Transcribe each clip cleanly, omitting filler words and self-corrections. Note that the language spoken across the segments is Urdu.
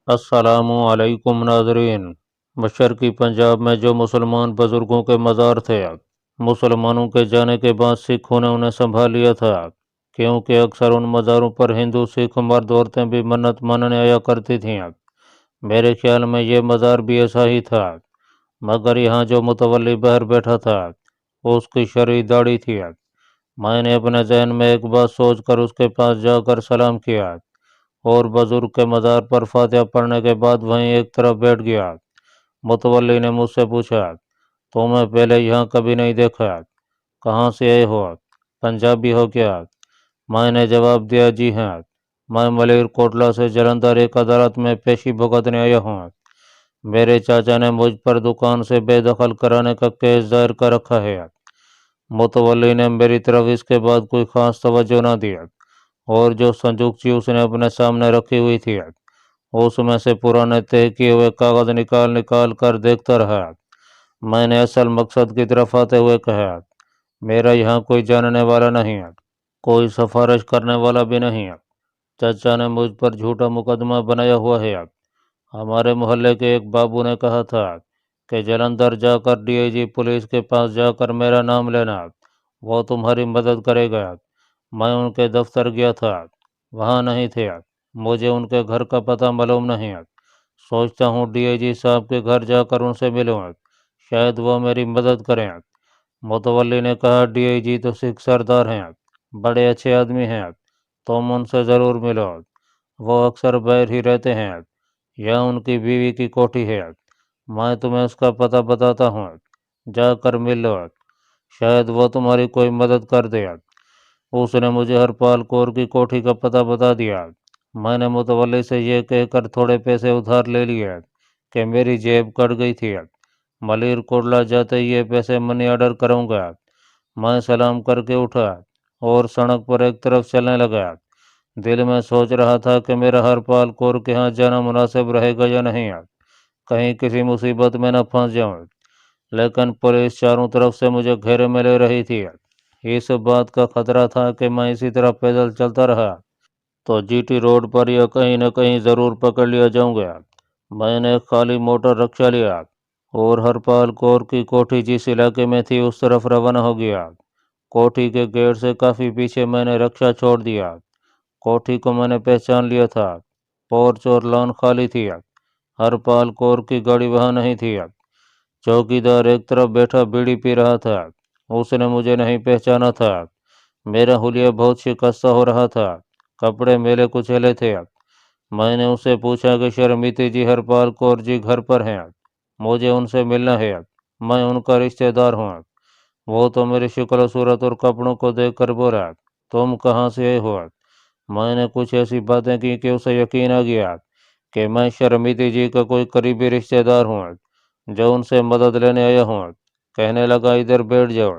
السلام علیکم ناظرین۔ مشرقی پنجاب میں جو مسلمان بزرگوں کے مزار تھے، مسلمانوں کے جانے کے بعد سکھوں نے انہیں سنبھال لیا تھا، کیونکہ اکثر ان مزاروں پر ہندو سکھ مرد عورتیں بھی منت ماننے آیا کرتی تھیں۔ میرے خیال میں یہ مزار بھی ایسا ہی تھا، مگر یہاں جو متولی باہر بیٹھا تھا اس کی شرعی داڑھی تھی۔ میں نے اپنے ذہن میں ایک بات سوچ کر اس کے پاس جا کر سلام کیا اور بزرگ کے مزار پر فاتحہ پڑھنے کے بعد وہیں ایک طرف بیٹھ گیا۔ متولی نے مجھ سے پوچھا، تمہیں پہلے یہاں کبھی نہیں دیکھا؟ کہاں سے آئے ہو؟ پنجابی ہو کیا؟ میں نے جواب دیا، جی ہاں، میں ملیر کوٹلہ سے جلندھر ایک عدالت میں پیشی بھگتنے آیا ہوں۔ میرے چاچا نے مجھ پر دکان سے بے دخل کرانے کا کیس دائر کر رکھا ہے۔ متولی نے میری طرف اس کے بعد کوئی خاص توجہ نہ دی اور جو صندوقچی اس نے اپنے سامنے رکھی ہوئی تھی اس میں سے پرانے طے کیے ہوئے کاغذ نکال کر دیکھتا رہا۔ میں نے اصل مقصد کی طرف آتے ہوئے کہا، میرا یہاں کوئی جاننے والا نہیں ہے، کوئی سفارش کرنے والا بھی نہیں۔ چچا نے مجھ پر جھوٹا مقدمہ بنایا ہوا ہے۔ ہمارے محلے کے ایک بابو نے کہا تھا کہ جلندھر جا کر ڈی آئی جی پولیس کے پاس جا کر میرا نام لینا، وہ تمہاری مدد کرے گا۔ میں ان کے دفتر گیا تھا، وہاں نہیں تھے، مجھے ان کے گھر کا پتہ معلوم نہیں۔ سوچتا ہوں ڈی آئی جی صاحب کے گھر جا کر ان سے ملوں، شاید وہ میری مدد کریں۔ متولی نے کہا، ڈی آئی جی تو سکھ سردار ہیں، بڑے اچھے آدمی ہیں، تم ان سے ضرور ملو، وہ اکثر باہر ہی رہتے ہیں، یا ان کی بیوی کی کوٹھی ہے، میں تمہیں اس کا پتہ بتاتا ہوں، جا کر مل لو، شاید وہ تمہاری کوئی مدد کر دے۔ اس نے مجھے ہرپال کور کی کوٹھی کا پتہ بتا دیا۔ میں نے متولی سے یہ کہہ کر تھوڑے پیسے ادھار لے لیے کہ میری جیب کٹ گئی تھی، ملیر کوٹلہ جاتے ہی یہ پیسے منی آرڈر کروں گا۔ میں سلام کر کے اٹھا اور سڑک پر ایک طرف چلنے لگا۔ دل میں سوچ رہا تھا کہ میرا ہرپال کور کے ہاں جانا مناسب رہے گا یا نہیں، کہیں کسی مصیبت میں نہ پھنس جاؤں۔ لیکن پولیس چاروں طرف سے مجھے گھیرے میں لے رہی تھی۔ اس بات کا خطرہ تھا کہ میں اسی طرح پیدل چلتا رہا تو جی ٹی روڈ پر یا کہیں نہ کہیں ضرور پکڑ لیا جاؤں گا۔ میں نے ایک خالی موٹر رکشہ لیا اور ہرپال کور کی کوٹھی جس علاقے میں تھی اس طرف روانہ ہو گیا۔ کوٹھی کے گیٹ سے کافی پیچھے میں نے رکشہ چھوڑ دیا۔ کوٹھی کو میں نے پہچان لیا تھا، پورچ اور لان خالی تھی، ہرپال کور کی گاڑی وہاں نہیں تھی۔ چوکیدار ایک طرف بیٹھا بیڑی پی رہا تھا، اس نے مجھے نہیں پہچانا تھا۔ میرا حلیہ بہت شکستہ ہو رہا تھا، کپڑے میلے کچیلے تھے۔ میں نے اس سے پوچھا کہ شرمیتی جی ہرپال کور جی گھر پر ہیں، مجھے ان سے ملنا ہے، میں ان کا رشتہ دار ہوں۔ وہ تو میری شکل و صورت اور کپڑوں کو دیکھ کر بولا، تم کہاں سے آئے ہو؟ میں نے کچھ ایسی باتیں کی کہ اسے یقین آ گیا کہ میں شرمیتی جی کا کوئی قریبی رشتہ دار ہوں جو ان سے مدد لینے آیا ہوں۔ کہنے لگا، ادھر بیٹھ جاؤ،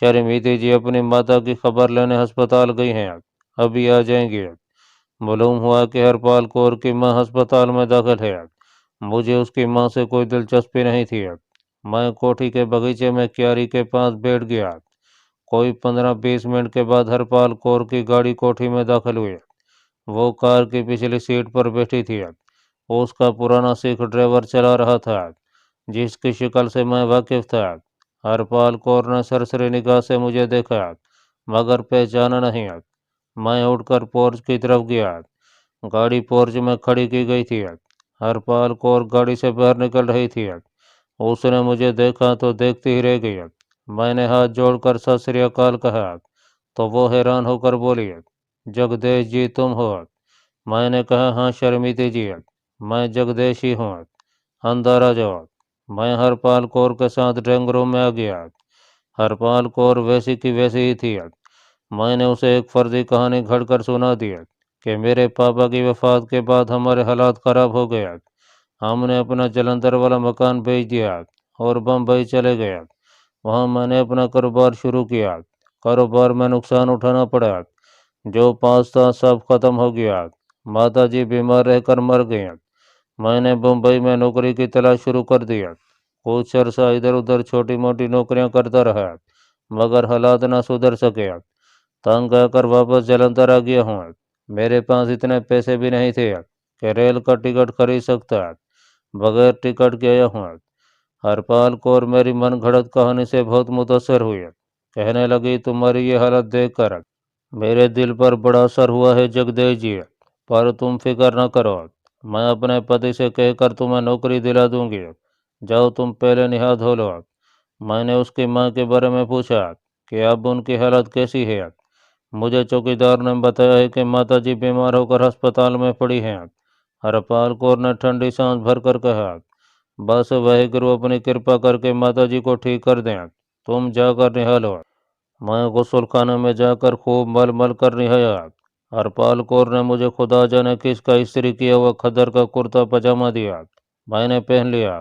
شرمیتی جی اپنی ماتا کی خبر لینے ہسپتال گئی ہیں، ابھی آ جائیں گے۔ معلوم ہوا کہ ہرپال کور کی ماں ہسپتال میں داخل ہے۔ مجھے اس کی ماں سے کوئی دلچسپی نہیں تھی۔ میں کوٹھی کے باغیچے میں کیاری کے پاس بیٹھ گیا۔ کوئی 15-20 منٹ کے بعد ہرپال کور کی گاڑی کوٹھی میں داخل ہوئی۔ وہ کار کی پچھلی سیٹ پر بیٹھی تھی، اس کا پرانا سکھ ڈرائیور چلا رہا تھا جس کی شکل سے میں واقف تھا۔ ہرپال کور نے سرسری نگاہ سے مجھے دیکھا مگر پہچانا نہیں۔ میں اٹھ کر پورچ کی طرف گیا، گاڑی پورچ میں کھڑی کی گئی تھی، ہرپال کور گاڑی سے باہر نکل رہی تھی۔ اس نے مجھے دیکھا تو دیکھتی ہی رہ گئی۔ میں نے ہاتھ جوڑ کر ست سری اکال کہا تو وہ حیران ہو کر بولی، جگدیش جی تم ہو؟ میں نے کہا، ہاں شرمیتی جی، میں جگدیش ہی ہوں، اندر آ جاؤ۔ میں ہرپال کور کے ساتھ ڈرائنگ روم میں آ گیا۔ ہرپال کور ویسی کی ویسی ہی تھی۔ میں نے اسے ایک فرضی کہانی گھڑ کر سنا دی کہ میرے پاپا کی وفات کے بعد ہمارے حالات خراب ہو گئے، ہم نے اپنا جلندھر والا مکان بیچ دیا اور بمبئی چلے گئے۔ وہاں میں نے اپنا کاروبار شروع کیا، کاروبار میں نقصان اٹھانا پڑا، جو پاس تھا سب ختم ہو گیا، ماتا جی بیمار رہ کر مر گئیں۔ میں نے بمبئی میں نوکری کی تلاش شروع کر دیا، کچھ عرصہ ادھر ادھر چھوٹی موٹی نوکریاں کرتا رہا مگر حالات نہ سدھر سکے۔ تنگ آ کر واپس جلندھر آ گیا ہوں۔ میرے پاس اتنے پیسے بھی نہیں تھے کہ ریل کا ٹکٹ خرید سکتا ہے، بغیر ٹکٹ کے آیا ہوں۔ ہرپال کور میری من گھڑت کہانی سے بہت متاثر ہوئی، کہنے لگی تمہاری یہ حالت دیکھ کر میرے دل پر بڑا اثر ہوا ہے جگدیش جی، پر تم فکر نہ کرو، میں اپنے پتی سے کہہ کر تمہیں نوکری دلا دوں گی، جاؤ تم پہلے نہا دھو لو۔ میں نے اس کی ماں کے بارے میں پوچھا کہ اب ان کی حالت کیسی ہے۔ مجھے چوکیدار نے بتایا ہے کہ ماتا جی بیمار ہو کر ہسپتال میں پڑی ہیں۔ ہرپال کور نے ٹھنڈی سانس بھر کر کہا، بس واحد گرو اپنی کرپا کر کے ماتا جی کو ٹھیک کر دیں، تم جا کر نہا لو۔ میں غسل خانے میں جا کر خوب مل مل کر نہایا۔ ہرپال کور نے مجھے خدا جانے کس کا استری کیا ہوا کھدر کا کرتا پاجامہ دیا، میں نے پہن لیا۔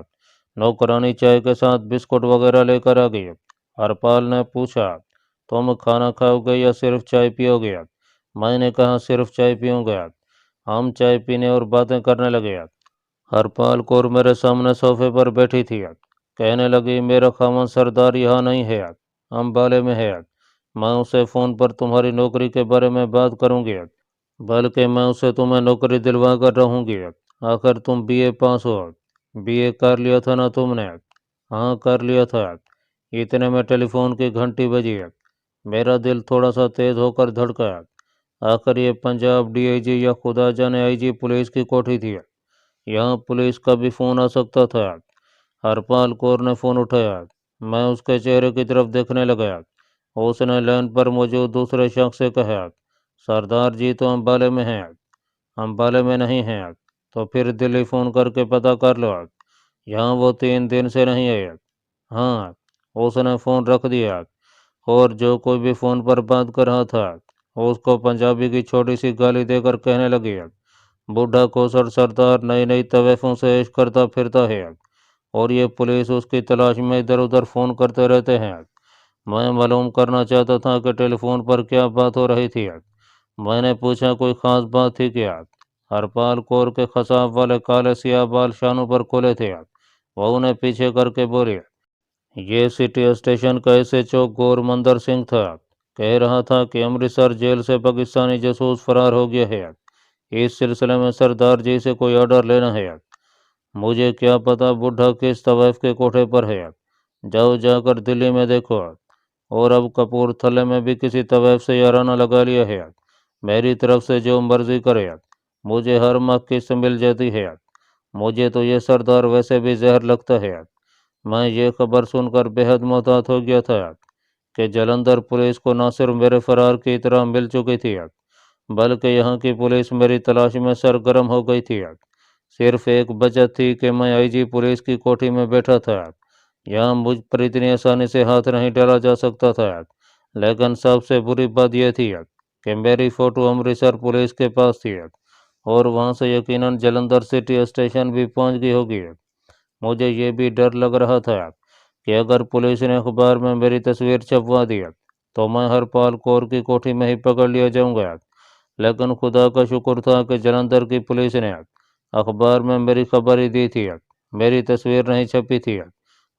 نوکرانی چائے کے ساتھ بسکٹ وغیرہ لے کر آ گئی۔ ہرپال نے پوچھا، تم کھانا کھاؤ گے یا صرف چائے پیو گے؟ میں نے کہا صرف چائے پیوں گا۔ ہم چائے پینے اور باتیں کرنے لگے۔ ہرپال کور میرے سامنے صوفے پر بیٹھی تھی، کہنے لگی میرا خاوند سردار یہاں نہیں ہے، امبالے میں ہے۔ میں اسے فون پر تمہاری نوکری کے بارے میں بات کروں گی، بلکہ میں اسے تمہیں نوکری دلوا کر رہوں گی۔ آخر تم be a pass who, be اے کر لیا تھا نا تم نے؟ ہاں کر لیا تھا۔ اتنے میں ٹیلی فون کی گھنٹی بجی، میرا دل تھوڑا سا تیز ہو کر دھڑکا۔ آخر یہ پنجاب ڈی آئی جی یا خدا جانے آئی جی پولیس کی کوٹھی تھی، یہاں پولیس کا بھی فون آ سکتا تھا۔ ہرپال کور نے فون اٹھایا، میں اس کے چہرے کی طرف دیکھنے لگا۔ اس نے لائن پر موجود دوسرے شخص سے کہا، سردار جی تو امبالے میں ہیں۔ امبالے میں نہیں ہیں تو پھر دلی فون کر کے پتہ کر لو، یہاں وہ 3 دن سے نہیں آئے۔ ہاں۔ اس نے فون رکھ دیا اور جو کوئی بھی فون پر بات کر رہا تھا اس کو پنجابی کی چھوٹی سی گالی دے کر کہنے لگی، بوڑھا کوسر سردار نئی نئی طویفوں سے عشق کرتا پھرتا ہے اور یہ پولیس اس کی تلاش میں ادھر ادھر فون کرتے رہتے ہیں۔ میں معلوم کرنا چاہتا تھا کہ ٹیلی فون پر کیا بات ہو رہی تھی۔ میں نے پوچھا کوئی خاص بات تھی کیا؟ ہرپال کور کے خساب والے کالے سیاہ بال شانوں پر کھولے تھے، وہ انہیں پیچھے کر کے بولی، یہ سٹی اسٹیشن کا ایس ایچ او گور مندر سنگھ تھا، کہہ رہا تھا کہ امرتسر جیل سے پاکستانی جاسوس فرار ہو گیا ہے، اس سلسلے میں سردار جی سے کوئی آرڈر لینا ہے۔ مجھے کیا پتا بڈھا کس طوائف کے کوٹھے پر ہے، جاؤ جا کر دلی میں دیکھو، اور اب کپور تھلے میں بھی کسی طوائف سے یارانہ لگا لیا ہے، میری طرف سے جو مرضی کرے، مجھے ہر ماہ قسط مل جاتی ہے، مجھے تو یہ سردار ویسے بھی زہر لگتا ہے۔ میں یہ خبر سن کر بے حد محتاط ہو گیا تھا کہ جلندھر پولیس کو نہ صرف میرے فرار کی اطلاع مل چکی تھی بلکہ یہاں کی پولیس میری تلاش میں سرگرم ہو گئی تھی۔ صرف ایک وجہ تھی کہ میں آئی جی پولیس کی کوٹھی میں بیٹھا تھا، یہاں مجھ پر اتنی آسانی سے ہاتھ نہیں ڈالا جا سکتا تھا۔ لیکن سب سے بری بات یہ تھی کہ میری فوٹو امرتسر پولیس کے پاس تھی اور وہاں سے یقیناً جلندھر سٹی اسٹیشن بھی پہنچ گئی ہوگی۔ مجھے یہ بھی ڈر لگ رہا تھا کہ اگر پولیس نے اخبار میں میری تصویر چھپوا دی تو میں ہرپال کور کی کوٹھی میں ہی پکڑ لیا جاؤں گا۔ لیکن خدا کا شکر تھا کہ جلندھر کی پولیس نے اخبار میں میری خبر ہی دی تھی، میری تصویر نہیں چھپی تھی۔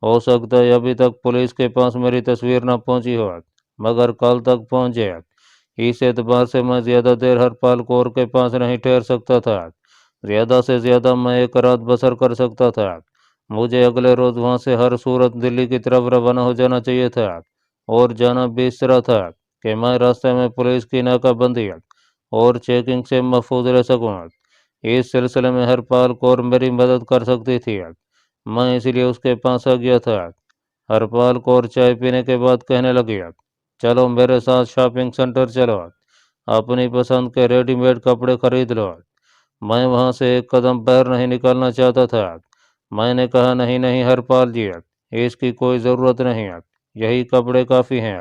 ہو سکتا ہے ابھی تک پولیس کے پاس میری تصویر نہ پہنچی ہو، مگر کل تک پہنچ جائے۔ اس اعتبار سے میں زیادہ دیر ہرپال کور کے پاس نہیں ٹھہر سکتا تھا، زیادہ سے زیادہ میں ایک رات بسر کر سکتا تھا۔ مجھے اگلے روز وہاں سے ہر صورت دلی کی طرف روانہ ہو جانا چاہیے تھا، اور جانا بھی اس طرح تھا کہ میں راستے میں پولیس کی ناکہ بندی اور چیکنگ سے محفوظ رہ سکوں۔ اس سلسلے میں ہرپال کور میری مدد کر سکتی تھی، میں اس لیے اس کے پاس آ گیا تھا۔ ہرپال کور چائے پینے کے بعد کہنے لگی، چلو میرے ساتھ شاپنگ سینٹر چلو، اپنی پسند کے ریڈی میڈ کپڑے خرید لو۔ میں وہاں سے ایک قدم باہر نہیں نکالنا چاہتا تھا۔ میں نے کہا نہیں نہیں ہرپال جی، اس کی کوئی ضرورت نہیں، یہی کپڑے کافی ہیں،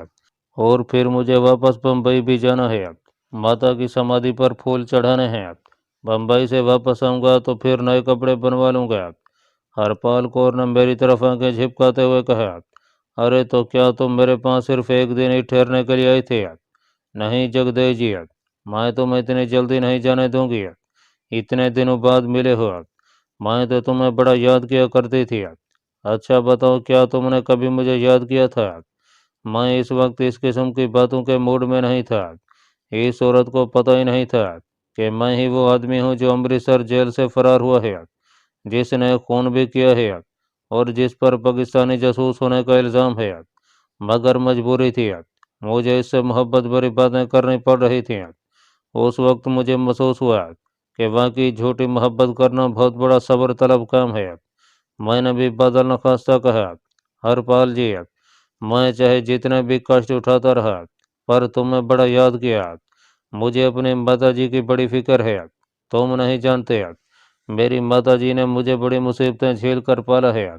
اور پھر مجھے واپس بمبئی بھی جانا ہے، ماتا کی سمادھی پر پھول چڑھانے ہیں۔ بمبئی سے واپس آؤں گا تو پھر نئے کپڑے بنوا لوں گا۔ ہرپال کور نے میری طرف آنکھیں جھپکاتے ہوئے کہا، ارے تو کیا تم میرے پاس صرف ایک دن ہی ٹھہرنے کے لیے آئی تھی؟ نہیں جگدیش جی، میں تمہیں اتنی جلدی نہیں جانے دوں گی، اتنے دنوں بعد ملے ہو، میں تو تمہیں بڑا یاد کیا کرتی تھی۔ اچھا بتاؤ کیا تم نے کبھی مجھے یاد کیا تھا؟ میں اس وقت اس قسم کی باتوں کے موڈ میں نہیں تھا، اس عورت کو پتہ ہی نہیں تھا کہ میں ہی وہ آدمی ہوں جو امرتسر جیل سے فرار ہوا ہے، جس نے خون بھی کیا ہے اور جس پر پاکستانی جاسوس ہونے کا الزام ہے، مگر مجبوری تھی، مجھے اس سے محبت بھری باتیں کرنی پڑ رہی تھیں۔ اس وقت مجھے محسوس ہوا کہ واقعی جھوٹی محبت کرنا بہت بڑا صبر طلب کام ہے۔ میں نے بھی بدل نخواستہ کہا، ہرپال جی، میں چاہے جتنے بھی کشٹ اٹھاتا رہا، پر تمہیں بڑا یاد کیا۔ مجھے اپنی ماتا جی کی بڑی فکر ہے، تم نہیں جانتے، میری ماتا جی نے مجھے بڑی مصیبتیں جھیل کر پالا ہے،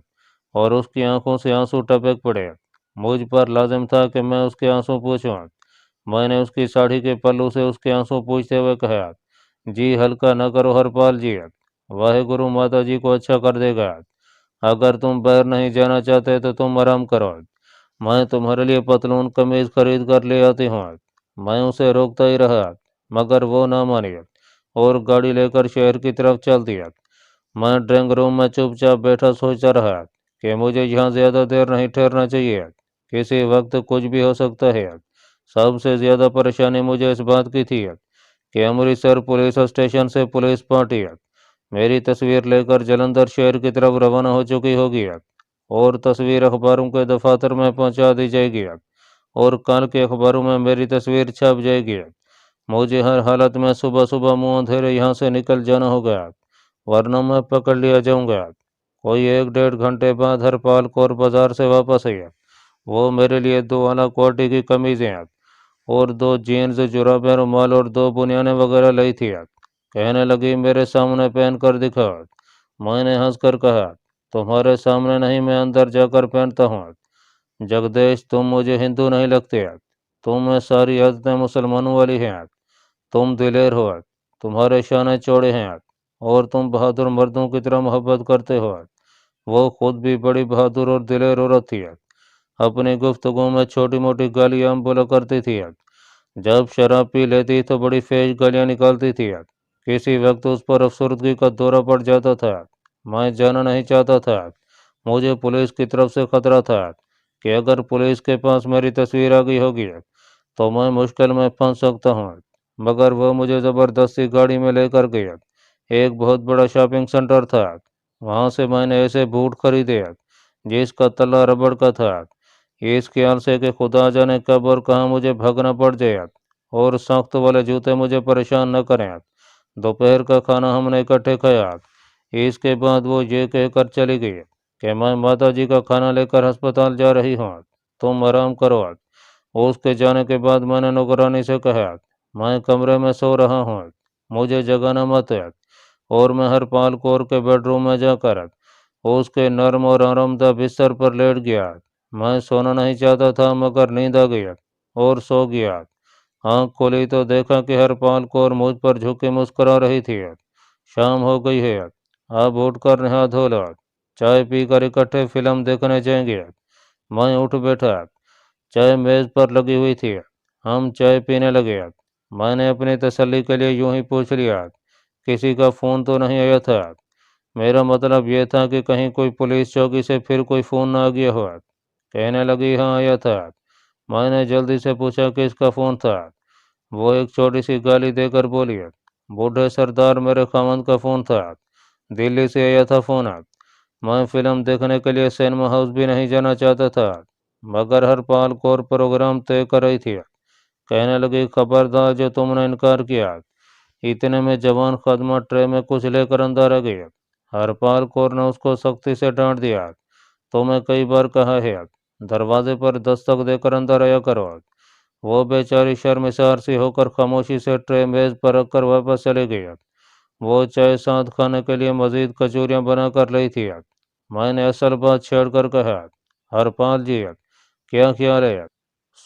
اور اس کی آنکھوں سے آنسو ٹپک پڑے۔ مجھ پر لازم تھا کہ میں اس کے آنسو پوچھوں۔ میں نے اس کی ساڑھی کے پلو سے اس کے آنسو پوچھتے ہوئے کہا، جی ہلکا نہ کرو ہرپال جی، واحے گرو ماتا جی کو اچھا کر دے گا۔ اگر تم باہر نہیں جانا چاہتے تو تم آرام کرو، میں تمہارے لیے پتلون قمیض خرید کر لے آتی ہوں۔ میں اسے روکتا ہی رہا، مگر وہ نہ مانی اور گاڑی لے کر شہر کی طرف چل دیا۔ میں ڈرائنگ روم میں چپ چاپ بیٹھا سوچتا رہا کہ مجھے یہاں زیادہ دیر نہیں ٹھہرنا چاہیے، کسی وقت کچھ بھی ہو سکتا ہے۔ سب سے زیادہ پریشانی مجھے اس بات کی تھی کہ امرتسر پولیس اسٹیشن سے پولیس پارٹی میری تصویر لے کر جلندھر شہر کی طرف روانہ ہو چکی ہوگی، اور تصویر اخباروں کے دفاتر میں پہنچا دی جائے گی، اور کل کے اخباروں میں میری تصویر چھپ جائے گی۔ مجھے ہر حالت میں صبح صبح منہ اندھیرے یہاں سے نکل جانا ہوگا، ورنہ میں پکڑ لیا جاؤں گا۔ کوئی 1-1.5 گھنٹے بعد ہرپال کور بازار سے واپس آئی۔ وہ میرے لیے 2 اعلیٰ کوالٹی کی قمیضیں اور 2 جینز جرابیں، رومال اور 2 بنیانیں وغیرہ لائی تھی۔ کہنے لگی، میرے سامنے پہن کر دکھاؤ۔ میں نے ہنس کر کہا، تمہارے سامنے نہیں، میں اندر جا کر پہنتا ہوں۔ جگدیش، تم مجھے ہندو نہیں لگتے، تم میں ساری عادتیں مسلمانوں والی ہیں۔ تم دلیر ہو، تمہارے شانے چوڑے ہیں، اور تم بہادر مردوں کی طرح محبت کرتے ہو۔ وہ خود بھی بڑی بہادر اور دلیر عورت تھی، اپنی گفتگو میں چھوٹی موٹی گالیاں بولا کرتی تھی۔ جب شراب پی لیتی تو بڑی تیز گالیاں نکالتی تھی۔ کسی وقت اس پر افسردگی کا دورہ پڑ جاتا تھا۔ میں جانا نہیں چاہتا تھا، مجھے پولیس کی طرف سے خطرہ تھا کہ اگر پولیس کے پاس میری تصویر آ گئی ہوگی تو میں مشکل میں پھنس سکتا ہوں۔ مگر وہ مجھے زبردستی گاڑی میں لے کر گیا۔ ایک بہت بڑا شاپنگ سینٹر تھا، وہاں سے میں نے ایسے بوٹ خریدے جس کا تلا ربڑ کا تھا، اس خیال سے کہ خدا جانے کب اور کہاں مجھے بھاگنا پڑ جائے اور سخت والے جوتے مجھے پریشان نہ کریں۔ دوپہر کا کھانا ہم نے اکٹھے کھایا۔ اس کے بعد وہ یہ کہہ کر چلی گئی کہ میں ماتا جی کا کھانا لے کر ہسپتال جا رہی ہوں، تم آرام کرو۔ اس کے جانے کے بعد میں نے نوکرانی سے کہا، میں کمرے میں سو رہا ہوں، مجھے جگانا مت۔ اور میں ہرپال کور کے بیڈ روم میں جا کر اس کے نرم اور آرام دہ بستر پر لیٹ گیا۔ میں سونا نہیں چاہتا تھا، مگر نیند آ گئی اور سو گیا۔ آنکھ کھولی تو دیکھا کہ ہرپال کور مجھ پر جھک کے مسکرا رہی تھی۔ شام ہو گئی ہے، اب اٹھ کر نہا دھو لو، چائے پی کر اکٹھے فلم دیکھنے جائیں گے۔ میں اٹھ بیٹھا، چائے میز پر لگی ہوئی تھی، ہم چائے پینے لگے۔ میں نے اپنی تسلی کے لیے یوں ہی پوچھ لیا، کسی کا فون تو نہیں آیا تھا؟ میرا مطلب یہ تھا کہ کہیں کوئی پولیس چوکی سے پھر کوئی فون نہ آ گیا ہو۔ کہنے لگی، ہاں آیا تھا۔ میں نے جلدی سے پوچھا، کس کا فون تھا؟ وہ ایک چھوٹی سی گالی دے کر بولی، بوڑھے سردار، میرے خاوند کا فون تھا، دلی سے آیا تھا فون۔ میں فلم دیکھنے کے لیے سینما ہاؤس بھی نہیں جانا چاہتا تھا، مگر ہرپال کور پروگرام طے کر رہی تھی۔ کہنے لگی، خبردار، جو تم نے انکار کیا۔ اتنے میں جوان خادمہ ٹرے میں کچھ لے کر اندر آ گئی۔ ہرپال کور نے اس کو سختی سے ڈانٹ دیا، تو میں کئی بار کہا ہے، دروازے پر دستک دے کر اندر آیا کرو۔ وہ بیچاری شرمسار سی ہو کر خاموشی سے ٹرے میز پر رکھ کر واپس چلی گئی۔ وہ چائے ساتھ کھانے کے لیے مزید کچوریاں بنا کر لائی تھی۔ میں نے اصل بات چھیڑ کر کہا، ہرپال جی، کیا خیال ہے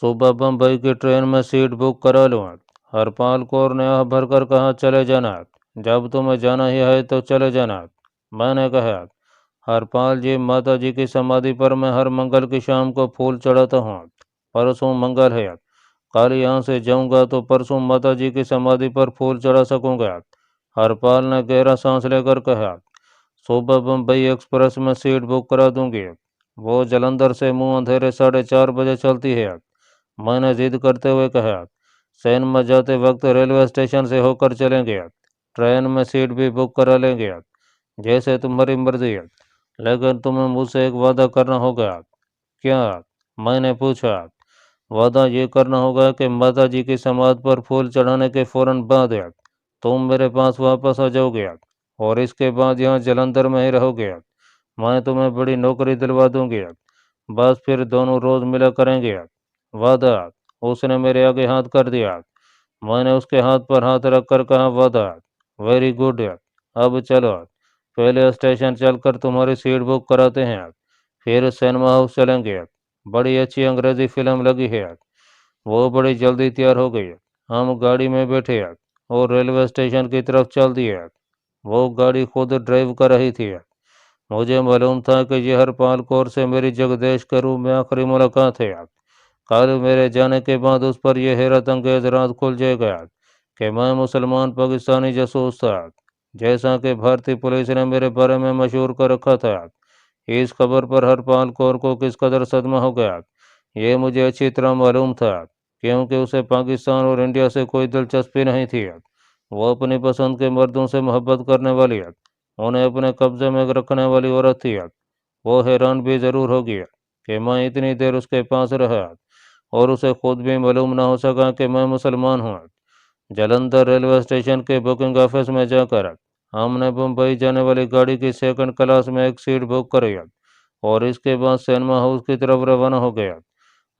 صبح بمبئی کی ٹرین میں سیٹ بک کرا لوں؟ ہرپال کور نے آہ بھر کر کہا، چلے جانا، جب تمہیں جانا ہی ہے تو چلے جانا۔ میں نے کہا، ہرپال جی، ماتا جی کی سمادھی پر میں ہر منگل کی شام کو پھول چڑھاتا ہوں۔ پرسوں منگل ہے، کل یہاں سے جاؤں گا تو پرسوں ماتا جی کی سمادھی پر پھول چڑھا سکوں گا۔ ہرپال نے گہرا سانس لے کر کہا، صبح بمبئی ایکسپریس میں سیٹ بک کرا دوں گی، وہ جلندھر سے منہ اندھیرے 4:30 بجے چلتی ہے۔ میں نے ضد کرتے ہوئے کہا، سینما جاتے وقت ریلوے اسٹیشن سے ہو کر چلیں گے، ٹرین میں سیٹ بھی بک کرا لیں گے، جیسے تمہاری مرضی ہے، لیکن تمہیں مجھ سے ایک وعدہ کرنا ہوگا۔ کیا؟ میں نے پوچھا۔ وعدہ یہ کرنا ہوگا کہ ماتا جی کی سماعت پر پھول چڑھانے کے فوراً بعد تم میرے پاس واپس آ جاؤ گے، اور اس کے بعد یہاں جلندھر میں ہی رہو گے۔ میں تمہیں بڑی نوکری دلوا دوں گی، بس پھر دونوں روز ملا کریں گے۔ وعدہ؟ اس نے میرے آگے ہاتھ کر دیا۔ میں نے اس کے ہاتھ پر ہاتھ رکھ کر کہا، وعدہ؟ ویری گڈ، اب چلو، پہلے اسٹیشن چل کر تمہاری سیٹ بک کراتے ہیں، پھر سینما ہاؤس چلیں گے۔ بڑی اچھی انگریزی فلم لگی ہے۔ وہ بڑی جلدی تیار ہو گئی، ہم گاڑی میں بیٹھے اور ریلوے اسٹیشن کی طرف چل دیے۔ وہ گاڑی خود ڈرائیو کر رہی تھی۔ مجھے معلوم تھا کہ یہ ہرپال کور سے میری جگدیش کے روم میں آخری ملاقات ہے۔ کل میرے جانے کے بعد اس پر یہ حیرت انگیز راز کھل جائے گا کہ میں مسلمان پاکستانی جاسوس تھا، جیسا کہ بھارتی پولیس نے میرے بارے میں مشہور کر رکھا تھا۔ اس خبر پر ہرپال کور کو کس قدر صدمہ ہو گیا، یہ مجھے اچھی طرح معلوم تھا، کیونکہ اسے پاکستان اور انڈیا سے کوئی دلچسپی نہیں تھی۔ وہ اپنی پسند کے مردوں سے محبت کرنے والی، انہیں اپنے قبضے میں رکھنے والی عورت تھی۔ وہ حیران بھی ضرور ہوگی کہ میں اتنی دیر اس کے پاس رہا، اور اسے خود بھی معلوم نہ ہو سکا کہ میں مسلمان ہوں۔ جلندھر ریلوے اسٹیشن کے بکنگ آفس میں جا کر ہم نے بمبئی جانے والی گاڑی کی سیکنڈ کلاس میں ایک سیٹ بک کری، اور اس کے بعد سینما ہاؤس کی طرف روانہ ہو گیا۔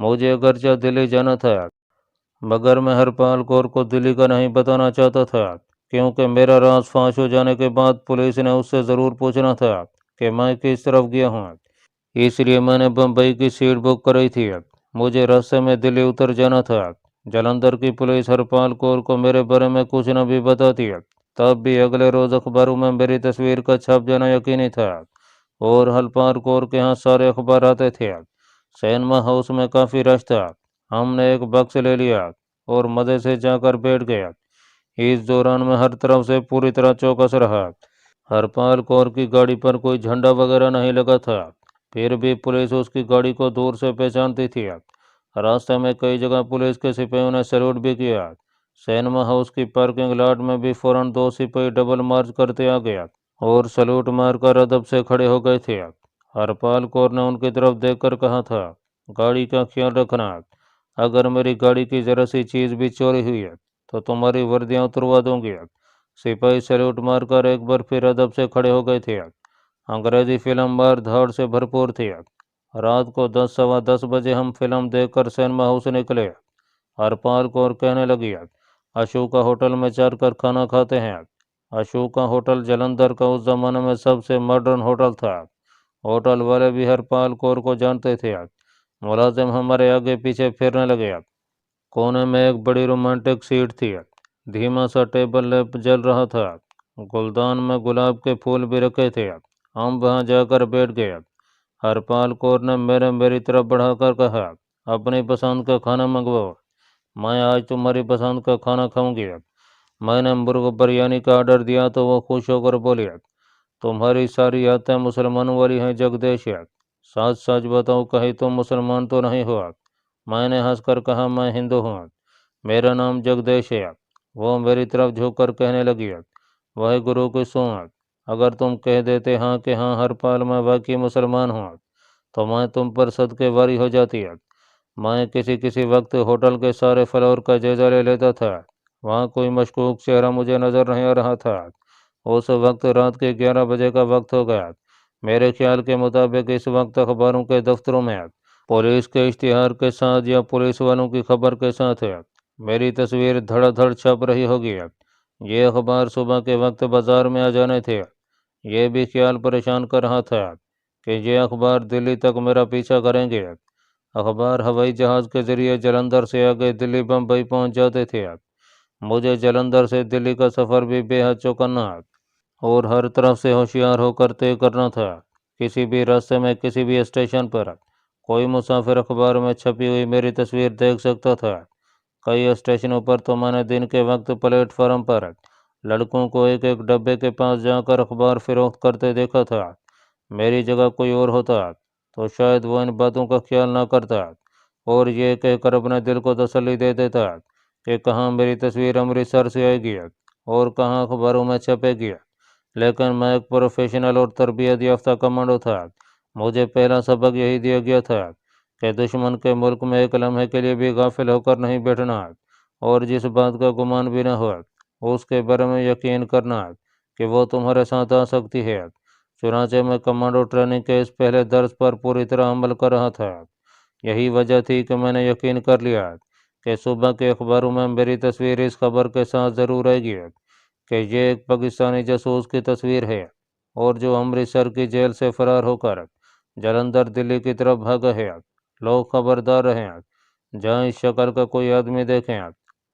مجھے اگرچہ دلی جانا تھا، مگر میں ہرپال کور کو دلی کا نہیں بتانا چاہتا تھا، کیونکہ میرا راز فاش ہو جانے کے بعد پولیس نے اس سے ضرور پوچھنا تھا کہ میں کس طرف گیا ہوں۔ اس لیے میں نے بمبئی کی سیٹ بک کرائی تھی۔ مجھے راستے میں دلی اتر جانا تھا۔ جلندھر کی پولیس ہرپال کور کو میرے بارے میں کچھ نہ بھی بتاتی، تب بھی اگلے روز اخباروں میں میری تصویر کا چھپ جانا یقینی تھا، اور ہرپال کور کے ہاں سارے اخبار آتے تھے۔ سینما ہاؤس میں کافی رش تھا۔ ہم نے ایک باکس لے لیا اور مزے سے جا کر بیٹھ گیا۔ اس دوران میں ہر طرف سے پوری طرح چوکس رہا۔ ہرپال کور کی گاڑی پر کوئی جھنڈا وغیرہ نہیں لگا تھا، پھر بھی پولیس اس کی گاڑی کو دور سے پہچانتی تھی۔ راستے میں کئی جگہ پولیس کے سپاہیوں نے سیلوٹ بھی کیا۔ سینما ہاؤس کی پارکنگ لاٹ میں بھی فوراً 2 سپاہی ڈبل مارچ کرتے آ گیا اور سلوٹ مار کر ادب سے کھڑے ہو گئے تھے۔ ہرپال کور نے ان کی طرف دیکھ کر کہا تھا، گاڑی کا خیال رکھنا، اگر میری گاڑی کی ذرا سی چیز بھی چوری ہوئی ہے تو تمہاری وردیاں اتروا دوں گی۔ سپاہی سیلوٹ مار کر ایک بار پھر ادب سے کھڑے ہو گئے تھے۔ انگریزی فلم مار دھاڑ سے بھرپور تھی۔ رات کو 10 سوا 10 بجے ہم فلم دیکھ کر سینما ہاؤس نکلے۔ ہرپال کور کہنے لگی، اشوکا ہوٹل میں چل کر کھانا کھاتے ہیں۔ اشوکا ہوٹل جلندھر کا اس زمانے میں سب سے ماڈرن ہوٹل تھا۔ ہوٹل والے بھی ہرپال کور کو جانتے تھے۔ ملازم ہمارے آگے پیچھے پھرنے لگے۔ کونے میں ایک بڑی رومانٹک سیٹ تھی، دھیما سا ٹیبل لیمپ جل رہا تھا، گلدان میں گلاب کے پھول بھی رکھے تھے۔ ہم وہاں جا کر بیٹھ گئے۔ ہرپال کور نے میری طرف بڑھا کر کہا، اپنی پسند کا کھانا منگواؤ، میں آج تمہاری پسند کا کھانا کھاؤں گی۔ میں نے مرغ بریانی کا آرڈر دیا تو وہ خوش ہو کر بولی، تمہاری ساری عادتیں مسلمانوں والی ہیں جگدیش، سچ سچ بتاؤ کہیں تم مسلمان تو نہیں ہو؟ میں نے ہنس کر کہا، میں ہندو ہوں، میرا نام جگدیش ہے۔ وہ میری طرف جھک کر کہنے لگی، واہ گرو کی سوہان، اگر تم کہہ دیتے ہاں کہ ہاں ہرپال میں واقعی مسلمان ہوں تو میں تم پر صدقے واری ہو جاتی ہے۔ میں کسی وقت ہوٹل کے سارے فلور کا جائزہ لے لیتا تھا، وہاں کوئی مشکوک چہرہ مجھے نظر نہیں آ رہا تھا۔ اس وقت رات کے 11 بجے کا وقت ہو گیا۔ میرے خیال کے مطابق اس وقت اخباروں کے دفتروں میں پولیس کے اشتہار کے ساتھ یا پولیس والوں کی خبر کے ساتھ میری تصویر دھڑا دھڑ چھپ رہی ہوگی۔ یہ اخبار صبح کے وقت بازار میں آ جانے تھے۔ یہ بھی خیال پریشان کر رہا تھا کہ یہ اخبار دلی تک میرا پیچھا کریں گے۔ اخبار ہوائی جہاز کے ذریعے جلندھر سے آگے دلی بمبئی پہنچ جاتے تھے۔ مجھے جلندھر سے دلی کا سفر بھی بے حد چوکنا اور ہر طرف سے ہوشیار ہو کر طے کرنا تھا۔ کسی بھی راستے میں کسی بھی اسٹیشن پر کوئی مسافر اخبار میں چھپی ہوئی میری تصویر دیکھ سکتا تھا۔ کئی اسٹیشنوں پر تو میں نے دن کے وقت پلیٹ فارم پر لڑکوں کو ایک ایک ڈبے کے پاس جا کر اخبار فروخت کرتے دیکھا تھا۔ میری جگہ کوئی اور ہوتا تو شاید وہ ان باتوں کا خیال نہ کرتا اور یہ کہہ کر اپنے دل کو تسلی دے دیتا کہ کہاں میری تصویر امرتسر سے آئے گی اور کہاں اخباروں میں چھپے گی، لیکن میں ایک پروفیشنل اور تربیت یافتہ کمانڈو تھا۔ مجھے پہلا سبق یہی دیا گیا تھا کہ دشمن کے ملک میں ایک لمحے کے لیے بھی غافل ہو کر نہیں بیٹھنا، اور جس بات کا گمان بھی نہ ہو اس کے بارے میں یقین کرنا کہ وہ تمہارے ساتھ آ سکتی ہے۔ چنانچہ میں کمانڈو ٹریننگ کے اس پہلے درس پر پوری طرح عمل کر رہا تھا۔ یہی وجہ تھی کہ میں نے یقین کر لیا کہ صبح کے اخباروں میں میری تصویر اس خبر کے ساتھ ضرور آئے گی کہ یہ ایک پاکستانی جاسوس کی تصویر ہے اور جو امرتسر کی جیل سے فرار ہو کر جلندھر دلی کی طرف بھاگا ہے۔ لوگ خبردار رہیں، جہاں اس شکل کا کوئی آدمی دیکھیں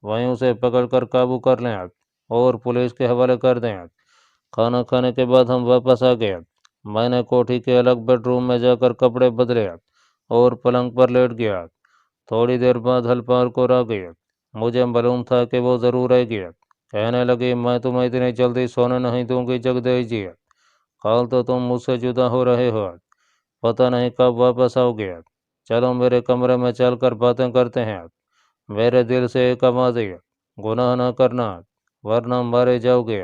وہیں اسے پکڑ کر قابو کر لیں اور پولیس کے حوالے کر دیں۔ کھانا کھانے کے بعد ہم واپس آ گئے۔ میں نے کوٹھی کے الگ بیڈ روم میں جا کر کپڑے بدلے اور پلنگ پر لیٹ گیا۔ تھوڑی دیر بعد ہلپار کو آ گئی۔ مجھے معلوم تھا کہ وہ ضرور آئے گی۔ کہنے لگی، میں تمہیں اتنی جلدی سونے نہیں دوں گی جگدیش جی، کل تو تم مجھ سے جدا ہو رہے ہو، پتہ نہیں کب واپس آؤ گے۔ چلو میرے کمرے میں چل کر باتیں کرتے ہیں۔ میرے دل سے ایک آواز آئی، گناہ نہ کرنا ورنہ مارے جاؤ گے۔